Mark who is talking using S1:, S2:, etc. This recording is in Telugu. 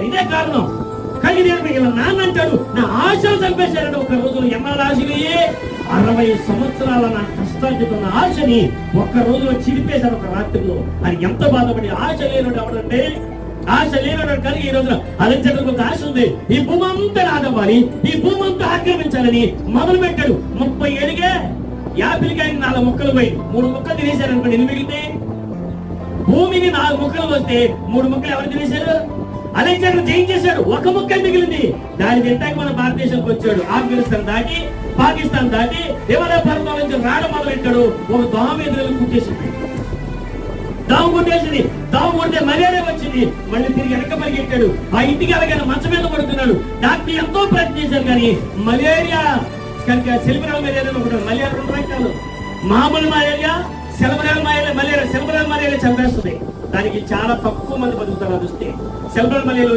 S1: ఇదే కారణం. కలిగి నాన్న అంటాడు, నా ఆశలు చంపేశారండి ఒక రోజులో. ఎన్నాళ్ళ ఆశని? 60 సంవత్సరాల నా కష్టార్జితున్న ఆశని ఒక్క రోజులో చిరిపేశారు ఒక రాత్రిలో. అది ఎంత బాధపడి. ఆశ లేనుడు ఎవడంటే, ఆశ లేనుడు కలిగి ఈ రోజున అలెగ్జాండర్కి ఒక ఆశ ఉంది. ఈ భూమి అంతా నాదవ్వాలి, ఈ భూమి అంతా ఆక్రమించాలని మొదలు పెట్టాడు. 30 ఏళ్ళకే యాపిల్కి ఆయన 4 ముక్కలు పోయి 3 ముక్కలు తినేశారు అనుకోండి, ఎన్ని మిగిలితే? భూమికి 4 ముక్కలు వస్తే 3 ముక్కలు ఎవరు తినేశారు? అలెగ్జాండర్ జయించేశాడు, 1 ముక్క మిగిలింది. దాని తింటాక మన భారతదేశానికి వచ్చాడు. ఆఫ్ఘనిస్తాన్ దాటి, పాకిస్తాన్ దాటి హిమాలయ పర్వతాల నుంచి రావడం మొదలు పెట్టాడు. ఒక దోమ ఎదురు కుట్టేసింది. దాము కొట్టేసింది. దాము కొడితే మలేరియా వచ్చింది. మళ్ళీ తిరిగి వెనక పరిగెట్టాడు. ఆ ఇంటికి అలాగైనా మంచం మీద పడుతున్నాడు. డాక్టర్ ఎంతో ప్రయత్నం చేశారు కానీ మలేరియా, సెల్బరల్ మలేరియా ఒకటి. మలేరియా 2 రకాలు. మామూలు మలేరియా, సెల్బరల్ మలేరియా. సెల్బరల్ మలేరియా చంపేస్తుంది. దానికి చాలా తక్కువ మంది బతుకుతారు. అది వస్తే సెల్బరల్ మలేరియా